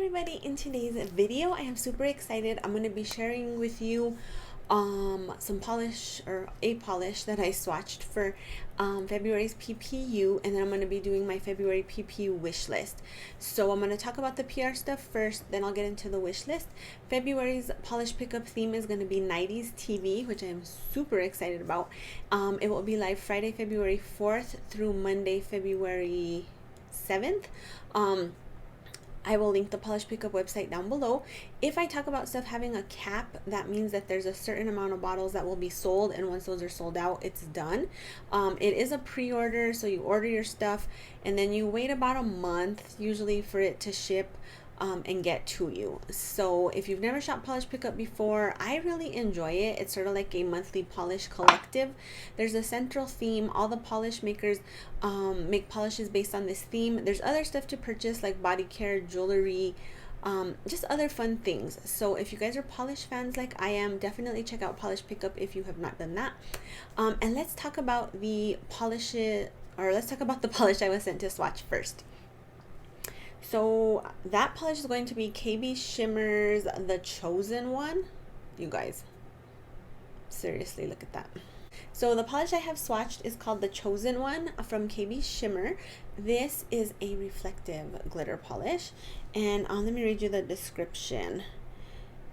everybody. In today's video I am super excited. I'm going to be sharing with you some polish, or a polish that I swatched for February's PPU, and then I'm going to be doing my February PPU wish list. So I'm going to talk about the PR stuff first, then I'll get into the wish list. February's polish pickup theme is going to be 90s TV, which I'm super excited about. It will be live Friday, February 4th through Monday, February 7th. I will link the polish pickup website down below. If I talk about stuff having a cap, that means that there's a certain amount of bottles that will be sold, and once those are sold out, it's done. It is a pre-order, so you order your stuff and then you wait about a month usually for it to ship and get to you. So if you've never shopped polish pickup before, I really enjoy it. It's sort of like a monthly polish collective. There's a central theme. All the polish makers make polishes based on this theme. There's other stuff to purchase like body care, jewelry, just other fun things. So if you guys are polish fans like I am, definitely check out polish pickup if you have not done that. And let's talk about the polish, or let's talk about the polish I was sent to swatch first. So that polish is going to be KBShimmer's The Chosen One. You guys, seriously, look at that. So the polish I have swatched is called The Chosen One from KBShimmer. This is a reflective glitter polish, and let me read you the description.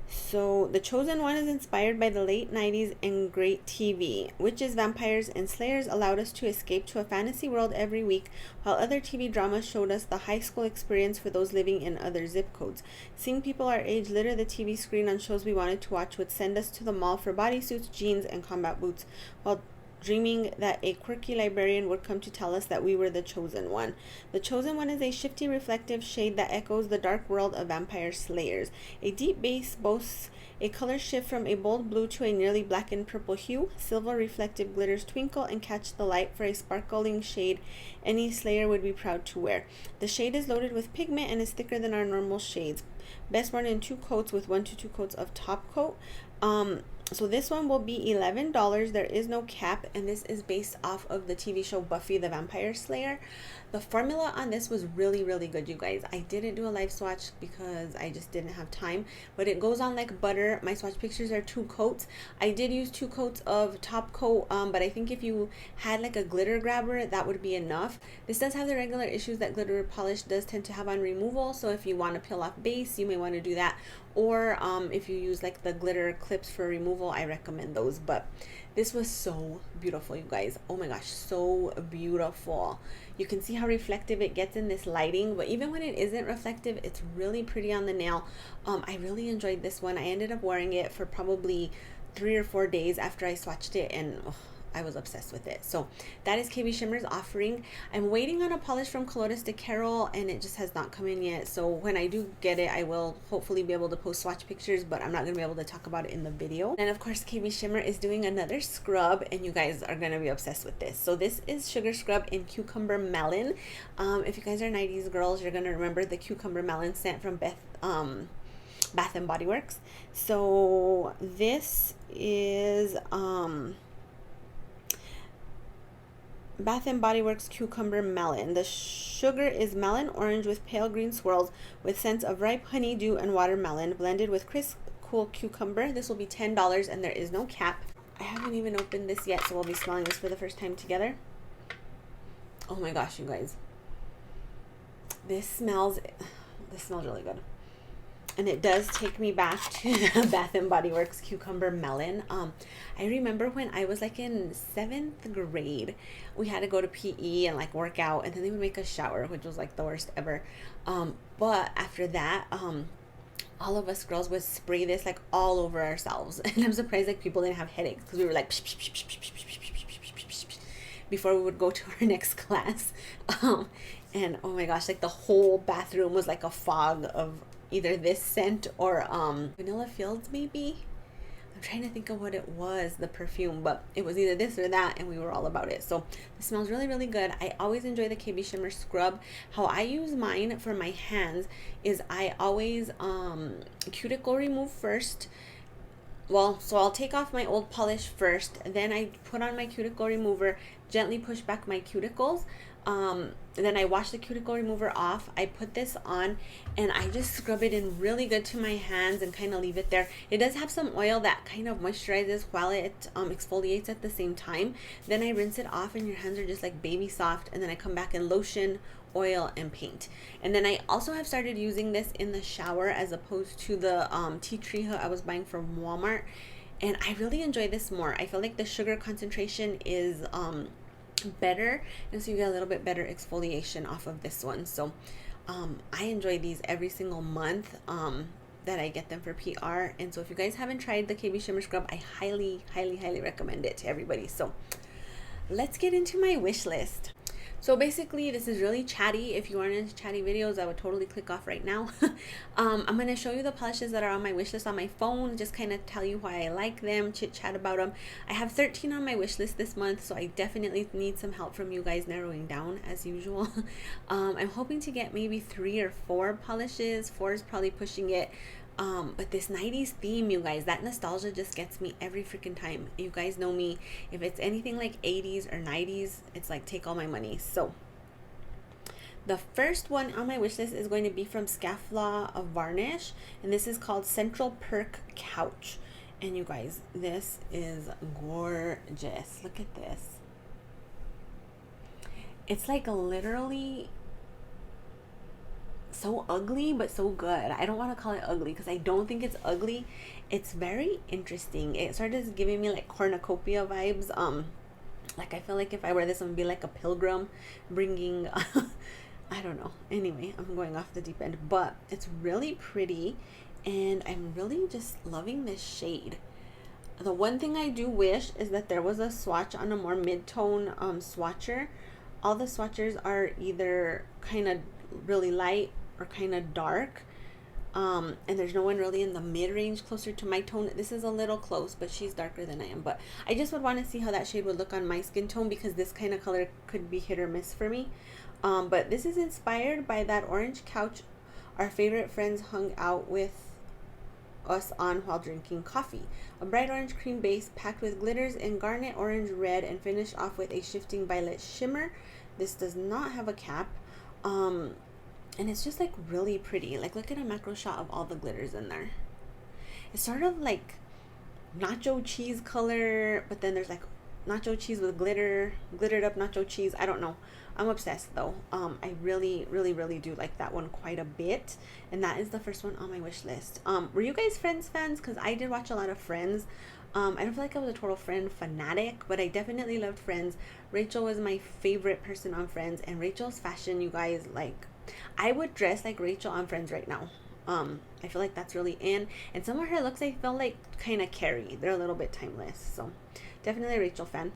So The Chosen One is inspired by the late 90s and great TV. Witches, vampires, and slayers allowed us to escape to a fantasy world every week, while other TV dramas showed us the high school experience for those living in other zip codes. Seeing people our age litter the TV screen on shows we wanted to watch would send us to the mall for bodysuits, jeans, and combat boots, while dreaming that a quirky librarian would come to tell us that we were the chosen one. The Chosen One is a shifty, reflective shade that echoes the dark world of vampire slayers. A deep base boasts a color shift from a bold blue to a nearly blackened purple hue. Silver reflective glitters twinkle and catch the light for a sparkling shade any slayer would be proud to wear. The shade is loaded with pigment and is thicker than our normal shades. Best worn in 2 coats with 1 to 2 coats of top coat. So this one will be $11. There is no cap, and this is based off of the TV show Buffy the Vampire Slayer. The formula on this was really, really good, you guys. I didn't do a live swatch because I just didn't have time, but it goes on like butter. My swatch pictures are 2 coats. I did use 2 coats of top coat, but I think if you had like a glitter grabber, that would be enough. This does have the regular issues that glitter polish does tend to have on removal, so if you want to peel off base, you may want to do that. Or if you use like the glitter clips for removal, I recommend those. But this was so beautiful, you guys. Oh my gosh, so beautiful. You can see how reflective it gets in this lighting, but even when it isn't reflective, it's really pretty on the nail. I really enjoyed this one. I ended up wearing it for probably 3 or 4 days after I swatched it, and I was obsessed with it. So that is KBShimmer's offering. I'm waiting on a polish from Colores de Carol, and it just has not come in yet. So when I do get it, I will hopefully be able to post swatch pictures, but I'm not going to be able to talk about it in the video. And of course, KBShimmer is doing another scrub, and you guys are going to be obsessed with this. So this is Sugar Scrub in Cucumber Melon. If you guys are 90s girls, you're going to remember the Cucumber Melon scent from Bath and Body Works. So this is Bath and Body Works Cucumber Melon. The sugar is melon orange with pale green swirls with scents of ripe honeydew and watermelon blended with crisp, cool cucumber. This will be $10, and there is no cap. I haven't even opened this yet, so we'll be smelling this for the first time together. Oh my gosh, you guys. This smells really good. And it does take me back to Bath and Body Works Cucumber Melon. I remember when I was like in 7th grade, we had to go to PE and like work out, and then they would make us shower, which was like the worst ever. But after that, all of us girls would spray this like all over ourselves, and I'm surprised like people didn't have headaches, because we were like before we would go to our next class. And oh my gosh, like the whole bathroom was like a fog of either this scent or Vanilla Fields maybe. I'm trying to think of what it was, the perfume, but it was either this or that, and we were all about it. So it smells really, really good. I always enjoy the KBShimmer scrub. How I use mine for my hands is I always cuticle remove first. Well, so I'll take off my old polish first, then I put on my cuticle remover, gently push back my cuticles, Then I wash the cuticle remover off. I put this on and I just scrub it in really good to my hands and kind of leave it there. It does have some oil that kind of moisturizes while it exfoliates at the same time. Then I rinse it off and your hands are just like baby soft, and then I come back and lotion, oil, and paint. And then I also have started using this in the shower as opposed to the tea tree I was buying from Walmart, and I really enjoy this more. I feel like the sugar concentration is better, and so you get a little bit better exfoliation off of this one. So I enjoy these every single month that I get them for PR. And so if you guys haven't tried the KBShimmer Scrub, I highly recommend it to everybody. So let's get into my wish list. So basically, this is really chatty. If you aren't into chatty videos, I would totally click off right now. I'm going to show you the polishes that are on my wish list on my phone, just kind of tell you why I like them, chit chat about them. I have 13 on my wish list this month, so I definitely need some help from you guys narrowing down as usual. I'm hoping to get maybe 3 or 4 polishes. 4 is probably pushing it. But this 90s theme, you guys, that nostalgia just gets me every freaking time. You guys know me. If it's anything like 80s or 90s, it's like take all my money. So the first one on my wish list is going to be from Scaffold of Varnish, and this is called Central Perk Couch. And you guys, this is gorgeous. Look at this. It's like literally so ugly but so good. I don't want to call it ugly because I don't think it's ugly. It's very interesting. It started giving me like cornucopia vibes. Like I feel like if I wear this, I'm gonna be like a pilgrim bringing I don't know. Anyway, I'm going off the deep end, but it's really pretty and I'm really just loving this shade. The one thing I do wish is that there was a swatch on a more mid-tone swatcher. All the swatchers are either kind of really light or kind of dark, and there's no one really in the mid-range closer to my tone. This is a little close, but she's darker than I am, but I just would want to see how that shade would look on my skin tone because this kind of color could be hit or miss for me. But this is inspired by that orange couch our favorite friends hung out with us on while drinking coffee. A bright orange cream base packed with glitters in garnet, orange, red, and finished off with a shifting violet shimmer. This does not have a cap. And it's just like really pretty. Like look at a macro shot of all the glitters in there. It's sort of like nacho cheese color, but then there's like nacho cheese with glittered up nacho cheese. I don't know. I'm obsessed though. I really do like that one quite a bit. And that is the first one on my wish list. Were you guys Friends fans? Because I did watch a lot of Friends. I don't feel like I was a total Friend fanatic, but I definitely loved Friends. Rachel was my favorite person on Friends, and Rachel's fashion, you guys, like I would dress like Rachel on Friends right now. I feel like that's really in, and some of her looks I feel like kind of carry. They're a little bit timeless, so definitely a Rachel fan.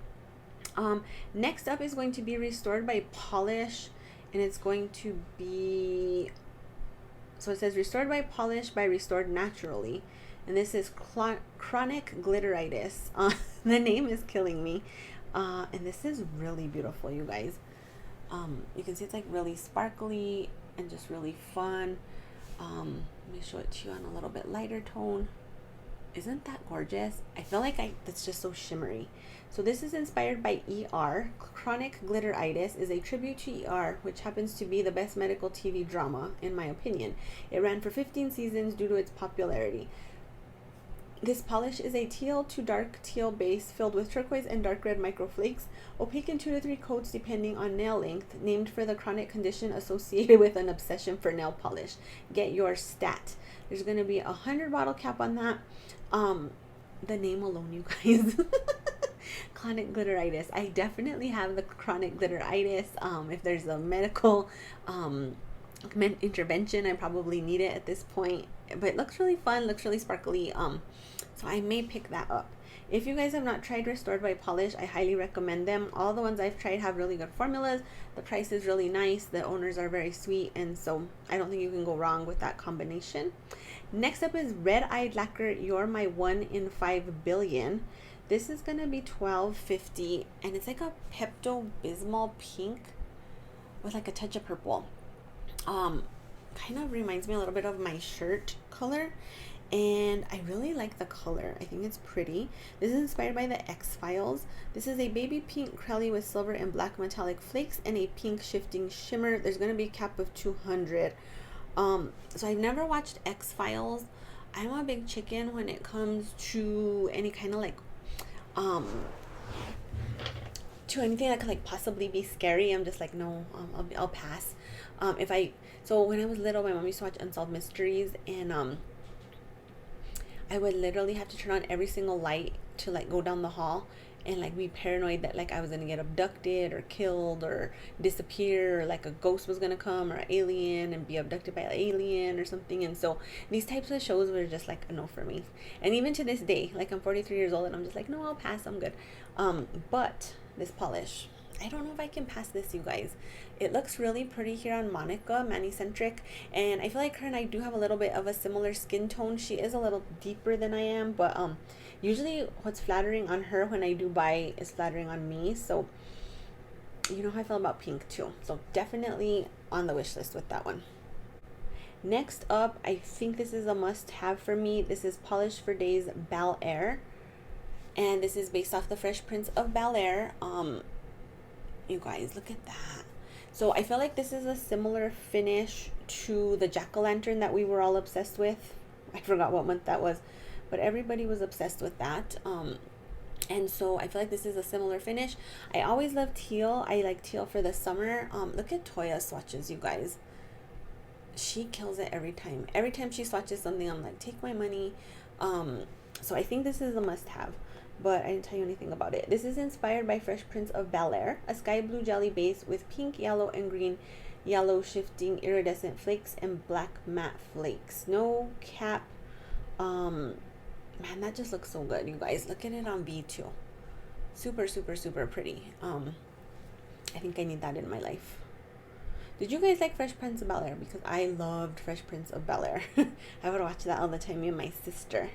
Next up is going to be Restored by Polish, and it's going to be, so it says Restored by Polish by Restored Naturally, and this is Chronic Glitteritis. The name is killing me, and this is really beautiful, you guys. You can see it's like really sparkly and just really fun. Let me show it to you on a little bit lighter tone. Isn't that gorgeous? I feel like that's just so shimmery. So this is inspired by ER. Chronic Glitteritis is a tribute to ER, which happens to be the best medical TV drama, in my opinion. It ran for 15 seasons due to its popularity. This polish is a teal to dark teal base filled with turquoise and dark red microflakes, opaque in 2 to 3 coats depending on nail length, named for the chronic condition associated with an obsession for nail polish. Get your stat. There's going to be a 100 bottle cap on that. The name alone, you guys. Chronic glitteritis. I definitely have the chronic glitteritis. If there's a medical intervention, I probably need it at this point. But it looks really fun, looks really sparkly. So I may pick that up. If you guys have not tried Restored by Polish, I highly recommend them. All the ones I've tried have really good formulas. The price is really nice. The owners are very sweet, and so I don't think you can go wrong with that combination. Next up is Red Eyes Lacquer. You're my 1 in 5 billion. This is gonna be $12.50, and it's like a Pepto-Bismol pink with like a touch of purple. Kind of reminds me a little bit of my shirt color. and I really like the color. I think it's pretty. This is inspired by the X-Files. This is a baby pink crowley with silver and black metallic flakes and a pink shifting shimmer. There's going to be a cap of 200. So I've never watched X-Files. I'm a big chicken when it comes to any kind of like to anything that could like possibly be scary. I'm just like, no, I'll pass. So when I was little, my mom used to watch Unsolved Mysteries, and I would literally have to turn on every single light to like go down the hall and like be paranoid that like I was gonna get abducted or killed or disappear, or like a ghost was gonna come, or an alien and be abducted by an alien or something. And so these types of shows were just like a no for me. And even to this day, like I'm 43 years old and I'm just like, no, I'll pass, I'm good. But this polish, I don't know if I can pass this, you guys. It looks really pretty here on Monica, Manny centric, and I feel like her and I do have a little bit of a similar skin tone. She is a little deeper than I am, but usually what's flattering on her when I do buy is flattering on me. So you know how I feel about pink too. So definitely on the wish list with that one. Next up, I think this is a must-have for me. This is Polish For Days Bel Air, and this is based off the Fresh Prince of Bel Air. You guys, look at that. So I feel like this is a similar finish to the jack-o'-lantern that we were all obsessed with. I forgot what month that was, but everybody was obsessed with that. And so I feel like this is a similar finish. I always love teal. I like teal for the summer. Look at Toya swatches, you guys. She kills it every time. Every time she swatches something, I'm like, take my money. So I think this is a must-have, but I didn't tell you anything about it. This is inspired by Fresh Prince of Bel Air, a sky blue jelly base with pink, yellow, and green yellow shifting iridescent flakes and black matte flakes. No cap. Man, that just looks so good, you guys. Look at it on V2. Super, super, super pretty. I think I need that in my life. Did you guys like Fresh Prince of Bel Air? Because I loved Fresh Prince of Bel Air. I would watch that all the time, me and my sister.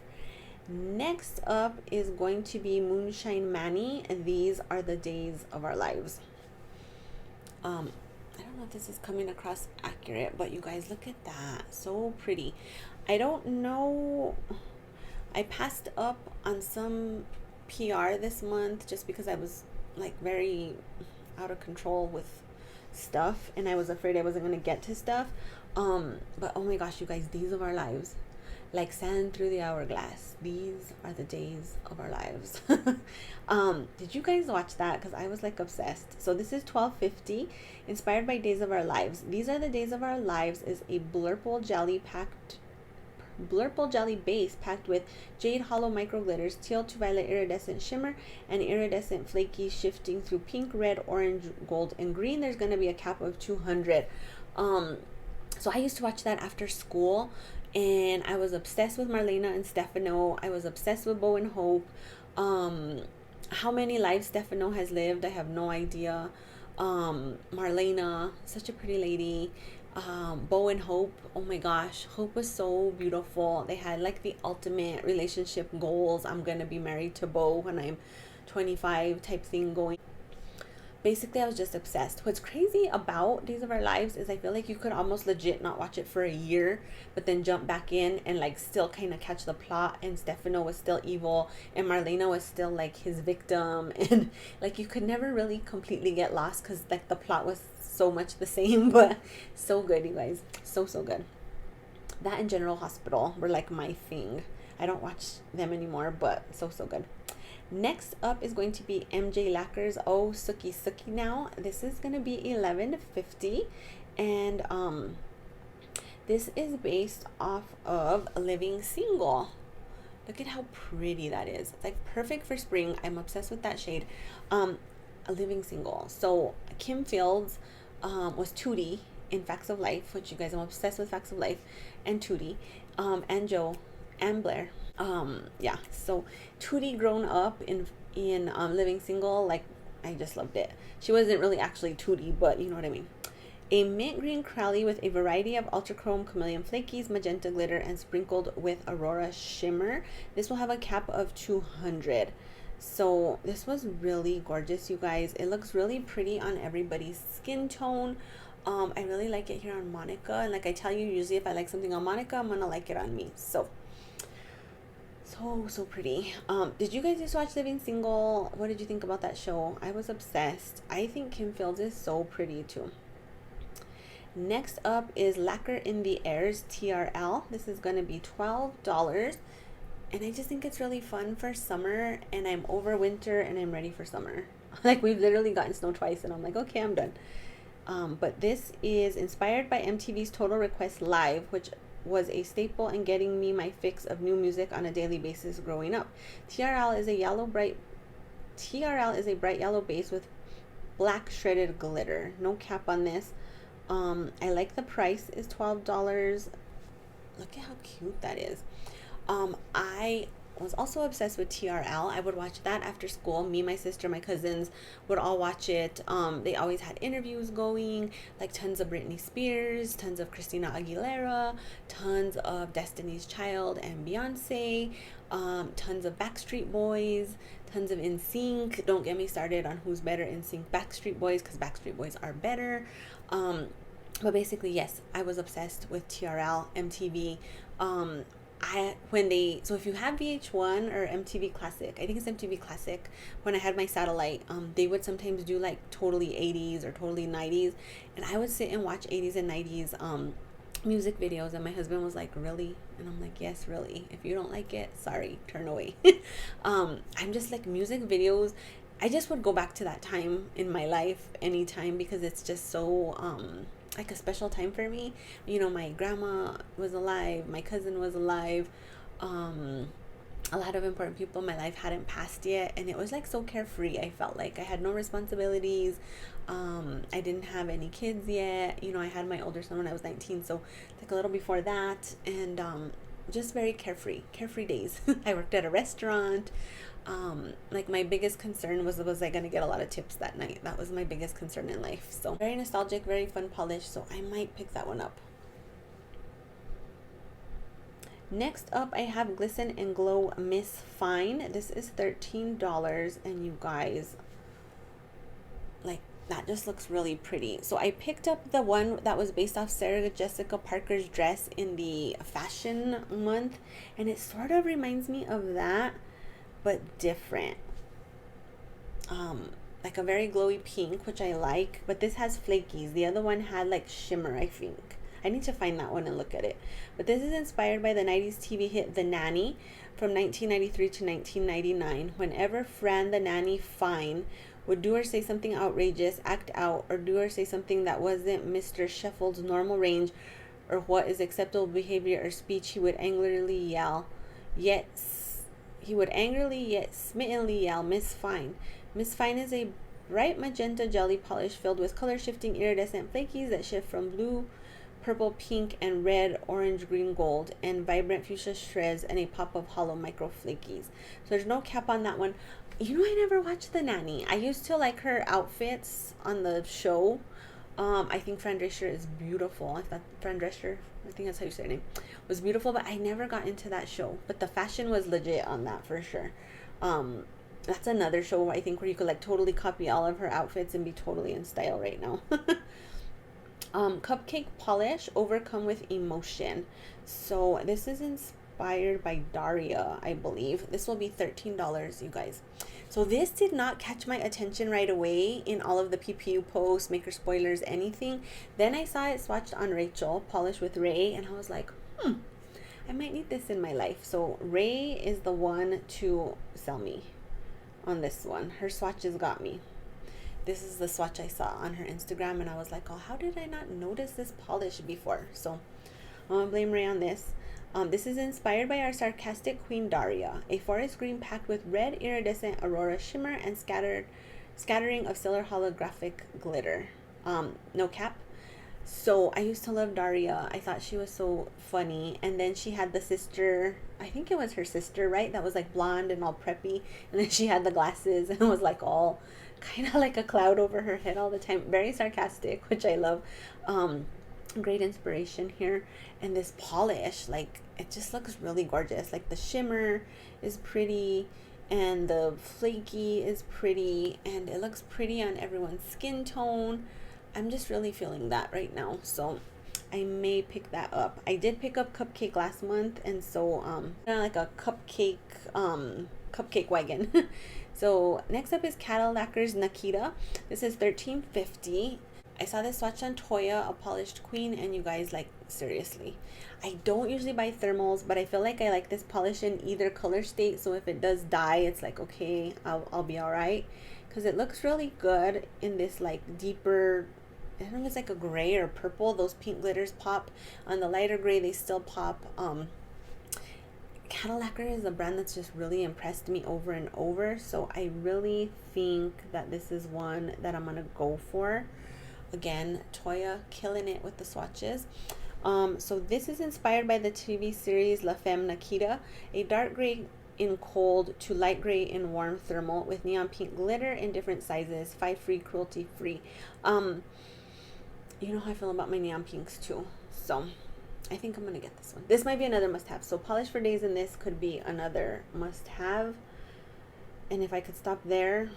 Next up is going to be Moonshine Manny, and these are the days of our lives. I don't know if this is coming across accurate, but you guys, look at that. So pretty. I don't know. I passed up on some PR this month just because I was like very out of control with stuff, and I was afraid I wasn't going to get to stuff. But oh my gosh, you guys, days of our lives. Like sand through the hourglass. These are the days of our lives. Did you guys watch that? Because I was like obsessed. So this is $12.50, inspired by Days of Our Lives. These are the days of our lives is a blurple jelly base packed with jade hollow micro glitters, teal to violet iridescent shimmer, and iridescent flaky shifting through pink, red, orange, gold, and green. There's going to be a cap of 200. So I used to watch that after school, and I was obsessed with Marlena and Stefano. I was obsessed with Bo and Hope. How many lives Stefano has lived, I have no idea. Marlena, such a pretty lady. Bo and Hope, oh my gosh, Hope was so beautiful. They had like the ultimate relationship goals. I'm gonna be married to Bo when I'm 25 type thing going. Basically, I was just obsessed. What's crazy about Days of Our Lives is I feel like you could almost legit not watch it for a year, but then jump back in and like still kind of catch the plot, and Stefano was still evil and Marlena was still like his victim, and like you could never really completely get lost because like the plot was so much the same. But so good, you guys. So good. That and General Hospital were like my thing. I don't watch them anymore, but so good. Next up is going to be MJ Lacquer's Oh Sookie Sookie Now. This is going to be $11.50, and this is based off of Living Single. Look at how pretty that is. It's like perfect for spring. I'm obsessed with that shade. A Living Single. So Kim Fields was Tootie in Facts of Life, which you guys, I'm obsessed with Facts of Life, and Tootie, and Joe, and Blair. Yeah, so Tootie grown up in Living Single, like I just loved it. She wasn't really actually Tootie, but you know what I mean. A mint green crowley with a variety of ultra chrome chameleon flakies, magenta glitter, and sprinkled with aurora shimmer. This will have a cap of 200. So this was really gorgeous, you guys. It looks really pretty on everybody's skin tone. I really like it here on Monica, and like I tell you, usually if I like something on Monica, I'm gonna like it on me. So So pretty. Did you guys just watch Living Single? What did you think about that show? I was obsessed. I think Kim Fields is so pretty too. Next up is Lacquer In The Air's TRL. This is going to be $12. And I just think it's really fun for summer. And I'm over winter and I'm ready for summer. Like, we've literally gotten snow twice and I'm like, okay, I'm done. But this is inspired by MTV's Total Request Live, which was a staple in getting me my fix of new music on a daily basis growing up. TRL is a bright yellow base with black shredded glitter. No cap on this. I like the price is $12. Look at how cute that is. I was also obsessed with TRL. I would watch that after school. Me, my sister, my cousins would all watch it. They always had interviews going, like tons of Britney Spears, tons of Christina Aguilera, tons of Destiny's Child and Beyonce, tons of Backstreet Boys, tons of NSYNC. Don't get me started on who's better, NSYNC, Backstreet Boys, because Backstreet Boys are better. But basically, yes, I was obsessed with TRL, MTV. So if you have VH1 or MTV Classic, I think it's MTV Classic, when I had my satellite, they would sometimes do like totally 80s or totally 90s, and I would sit and watch 80s and 90s music videos, and my husband was like, really? And I'm like, yes, really. If you don't like it, sorry, turn away. I'm just like, music videos, I just would go back to that time in my life anytime, because it's just so like a special time for me. You know, my grandma was alive, my cousin was alive, a lot of important people in my life hadn't passed yet, and it was like so carefree. I felt like I had no responsibilities. I didn't have any kids yet. You know, I had my older son when I was 19, so like a little before that, and just very carefree days. I worked at a restaurant. Like, my biggest concern was I gonna get a lot of tips that night? That was my biggest concern in life. So very nostalgic, very fun polish, so I might pick that one up. Next up, I have Glisten and Glow Miss Fine. This is $13, and you guys, like, that just looks really pretty. So I picked up the one that was based off Sarah Jessica Parker's dress in the fashion month, and it sort of reminds me of that, but different. Like a very glowy pink, which I like, but this has flakies. The other one had like shimmer, I think. I need to find that one and look at it. But this is inspired by the 90s TV hit The Nanny from 1993 to 1999. Whenever Fran the Nanny Fine would do or say something outrageous, act out, or do or say something that wasn't Mr. Sheffield's normal range or what is acceptable behavior or speech, he would angrily yet smmittenly yell, Miss Fine. Miss Fine is a bright magenta jelly polish filled with color-shifting iridescent flakies that shift from blue, purple, pink, and red, orange, green, gold, and vibrant fuchsia shreds and a pop of hollow micro flakies. So there's no cap on that one. You know, I never watched The Nanny. I used to like her outfits on the show. I think Fran Drescher is beautiful. I thought Fran Drescher, I think that's how you say her name, was beautiful, but I never got into that show. But the fashion was legit on that for sure. That's another show, I think, where you could like totally copy all of her outfits and be totally in style right now. Cupcake Polish, Overcome with Emotion. So this is inspired by Daria, I believe. This will be $13, you guys. So this did not catch my attention right away in all of the PPU posts, maker spoilers, anything. Then I saw it swatched on Rachel, Polish with Ray, and I was like, I might need this in my life. So Ray is the one to sell me on this one. Her swatches got me. This is the swatch I saw on her Instagram, and I was like, oh, how did I not notice this polish before? So I'm gonna blame Ray on this. This is inspired by our sarcastic queen Daria, a forest green packed with red iridescent aurora shimmer and scattering of silver holographic glitter. No cap. So I used to love Daria. I thought she was so funny. And then she had the sister, I think it was her sister, right? That was like blonde and all preppy. And then she had the glasses and was like all kind of like a cloud over her head all the time. Very sarcastic, which I love. Great inspiration here. And this polish, like, it just looks really gorgeous. Like, the shimmer is pretty and the flaky is pretty, and it looks pretty on everyone's skin tone. I'm just really feeling that right now. So I may pick that up. I did pick up Cupcake last month, and so kind of like a cupcake wagon. So next up is Cattle Lacquer's Nakita. This is $13.50. I saw this swatch on Toya, a polished queen, and you guys, like, seriously, I don't usually buy thermals, but I feel like I like this polish in either color state, so if it does dye, it's like, okay, I'll be all right, because it looks really good in this, like, deeper, I don't know if it's like a gray or purple. Those pink glitters pop. On the lighter gray, they still pop. Cattle Lacquer is a brand that's just really impressed me over and over, so I really think that this is one that I'm gonna go for. Again, Toya killing it with the swatches. So this is inspired by the TV series La Femme Nakita, a dark gray in cold to light gray in warm thermal with neon pink glitter in different sizes, 5 free, cruelty free. You know how I feel about my neon pinks too, so I think I'm gonna get this one. This might be another must-have. So Polish for Days and this could be another must-have, and if I could stop there,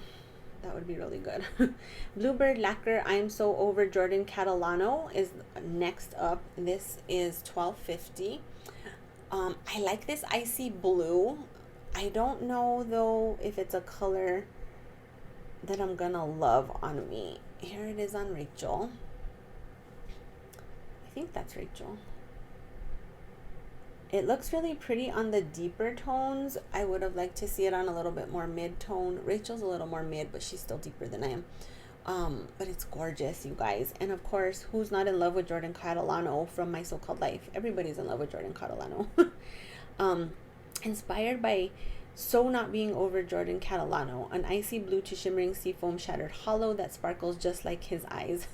that would be really good. Bluebird Lacquer I'm So Over Jordan Catalano is next up. This is $12.50. I like this icy blue. I don't know though if it's a color that I'm gonna love on me. Here it is on Rachel. I think that's Rachel. It looks really pretty on the deeper tones. I would have liked to see it on a little bit more mid-tone. Rachel's a little more mid, but she's still deeper than I am. But it's gorgeous, you guys. And of course, who's not in love with Jordan Catalano from My So-Called Life? Everybody's in love with Jordan Catalano. Inspired by So Not Being Over Jordan Catalano, an icy blue to shimmering seafoam shattered hollow that sparkles just like his eyes.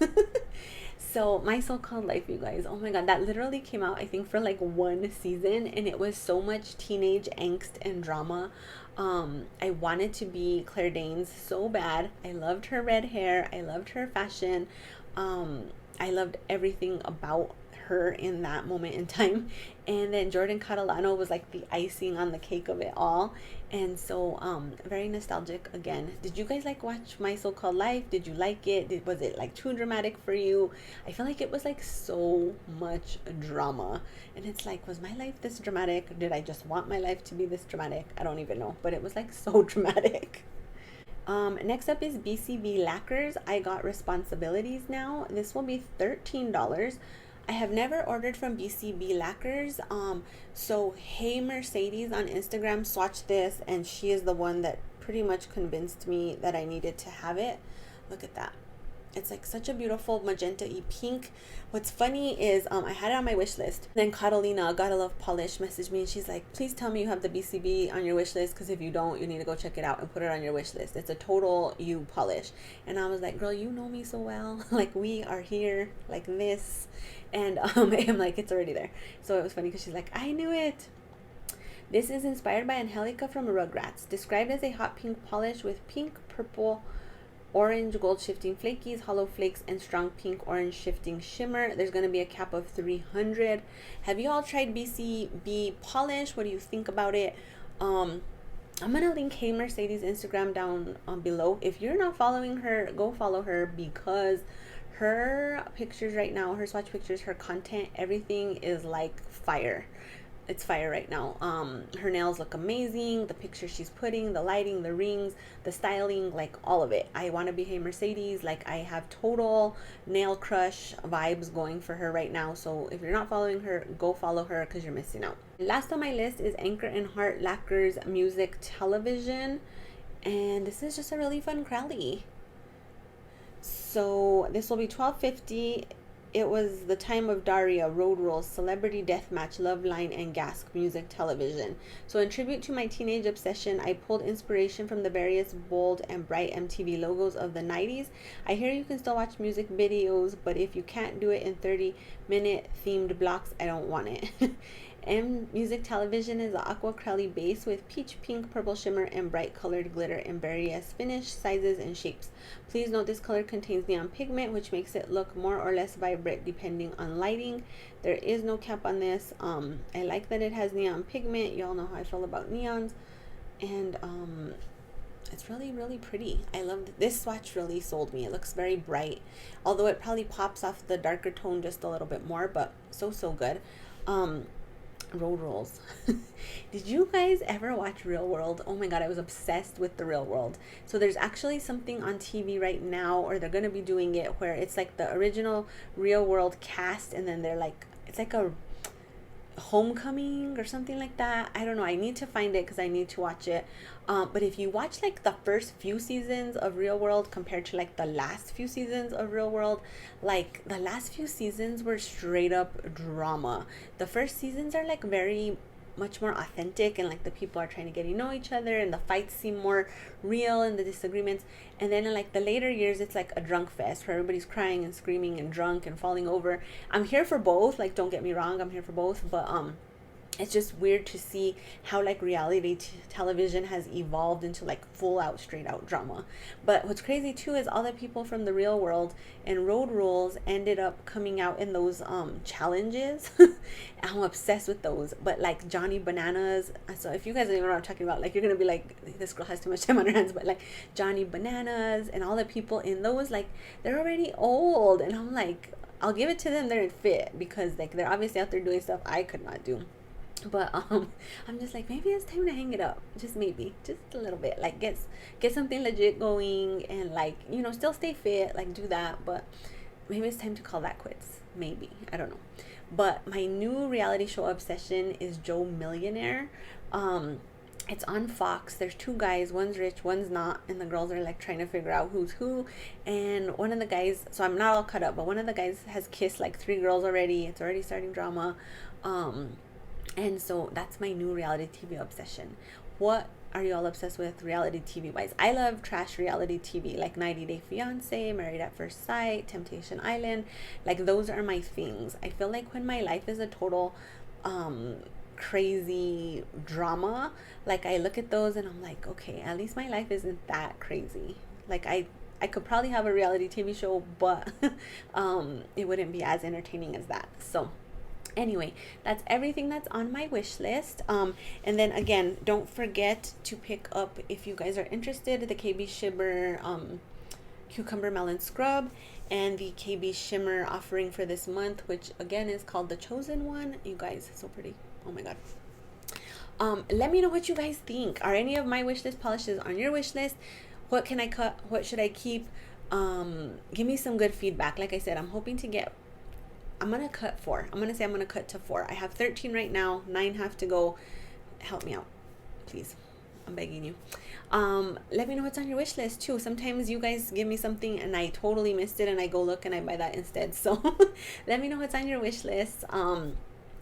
So My So-Called Life, you guys, oh my god, that literally came out I think for like one season, and it was so much teenage angst and drama. I wanted to be Claire Danes so bad. I loved her red hair, I loved her fashion, I loved everything about her in that moment in time, and then Jordan Catalano was like the icing on the cake of it all. And so very nostalgic again. Did you guys like watch My So-Called Life? Did you like it? Was it like too dramatic for you? I feel like it was like so much drama, and it's like, was my life this dramatic? Did I just want my life to be this dramatic? I don't even know, but it was like so dramatic. Next up is BCB Lacquers. I Got Responsibilities Now. This will be $13. I have never ordered from BCB Lacquers. So Hey Mercedes on Instagram swatched this, and she is the one that pretty much convinced me that I needed to have it. Look at that. It's like such a beautiful magenta-y pink. What's funny is I had it on my wish list. Then Catalina, Gotta Love Polish, messaged me, and she's like, please tell me you have the BCB on your wish list, because if you don't, you need to go check it out and put it on your wish list. It's a total you polish. And I was like, girl, you know me so well. Like, we are here like this. And I'm like, it's already there. So it was funny because she's like, I knew it. This is inspired by Angelica from Rugrats, described as a hot pink polish with pink, purple, orange gold shifting flakies, hollow flakes, and strong pink orange shifting shimmer. There's going to be a cap of 300. Have you all tried BCB polish? What do you think about it? I'm going to link Hey Mercedes Instagram down below. If you're not following her, go follow her, because her pictures right now, her swatch pictures, her content, everything is like fire. It's fire right now. Her nails look amazing. The picture she's putting, the lighting, the rings, the styling, like all of it. I want to be Hey Mercedes. Like, I have total nail crush vibes going for her right now. So if you're not following her, go follow her, because you're missing out. Last on my list is anchorheart Lacquer's Music Television, and this is just a really fun crowley. So this will be $12.50. It was the time of Daria, Road Rules, Celebrity Deathmatch, Love Line, and Gasp Music Television. So in tribute to my teenage obsession, I pulled inspiration from the various bold and bright MTV logos of the 90s. I hear you can still watch music videos, but if you can't do it in 30-minute themed blocks, I don't want it. Music Television is the aqua crowley base with peach pink, purple shimmer, and bright colored glitter in various finish, sizes, and shapes. Please note this color contains neon pigment, which makes it look more or less vibrant depending on lighting. There is no cap on this. I like that it has neon pigment. Y'all know how I feel about neons. And it's really, really pretty. I love this swatch. Really sold me. It looks very bright, although it probably pops off the darker tone just a little bit more, but so good. Road rolls. Did you guys ever watch Real World? Oh my god, I was obsessed with the Real World. So there's actually something on TV right now, or they're gonna be doing it, where it's like the original Real World cast, and then they're like, it's like a homecoming or something like that. I don't know. I need to find it because I need to watch it. But if you watch like the first few seasons of Real World compared to like the last few seasons of Real World, like the last few seasons were straight up drama. The first seasons are like very much more authentic, and like the people are trying to get to know each other, and the fights seem more real, and the disagreements. And then in like the later years, it's like a drunk fest where everybody's crying and screaming and drunk and falling over. I'm here for both, like don't get me wrong, I'm here for both, but it's just weird to see how like reality television has evolved into like full out straight out drama. But what's crazy too is all the people from the Real World and Road Rules ended up coming out in those challenges. I'm obsessed with those. But like Johnny Bananas, so if you guys don't even know what I'm talking about, like you're gonna be like, this girl has too much time on her hands. But like Johnny Bananas and all the people in those, like they're already old, and I'm like, I'll give it to them, they're fit, because like they're obviously out there doing stuff I could not do. But I'm just like, maybe it's time to hang it up, just maybe, just a little bit, like get something legit going, and like, you know, still stay fit, like do that, but maybe it's time to call that quits, maybe, I don't know. But my new reality show obsession is Joe Millionaire. It's on Fox. There's two guys, one's rich, one's not, and the girls are like trying to figure out who's who. And one of the guys, so I'm not all cut up, but one of the guys has kissed like 3 girls already. It's already starting drama. And so that's my new reality TV obsession. What are you all obsessed with reality TV wise? I love trash reality TV, like 90 Day Fiance, Married at First Sight, Temptation Island. Like those are my things. I feel like when my life is a total crazy drama, like I look at those and I'm like, okay, at least my life isn't that crazy. Like I could probably have a reality TV show, but it wouldn't be as entertaining as that. So anyway, that's everything that's on my wish list. And then again, don't forget to pick up, if you guys are interested, the KBShimmer cucumber melon scrub, and the KBShimmer offering for this month, which again is called the Chosen One. You guys, so pretty. Oh my god. Let me know what you guys think. Are any of my wish list polishes on your wish list? What can I cut? What should I keep? Give me some good feedback. Like I said, I'm hoping to get, I'm gonna cut 4. I'm gonna say I'm gonna cut to 4. I have 13 right now, 9 have to go. Help me out, please, I'm begging you. Let me know what's on your wish list too. Sometimes you guys give me something and I totally missed it, and I go look and I buy that instead. So let me know what's on your wish list.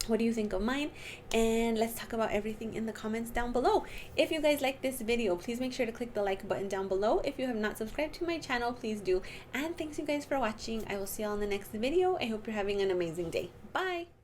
What do you think of mine? And let's talk about everything in the comments down below. If you guys like this video, please make sure to click the like button down below. If you have not subscribed to my channel, please do. And thanks you guys for watching. I will see y'all in the next video. I hope you're having an amazing day. Bye.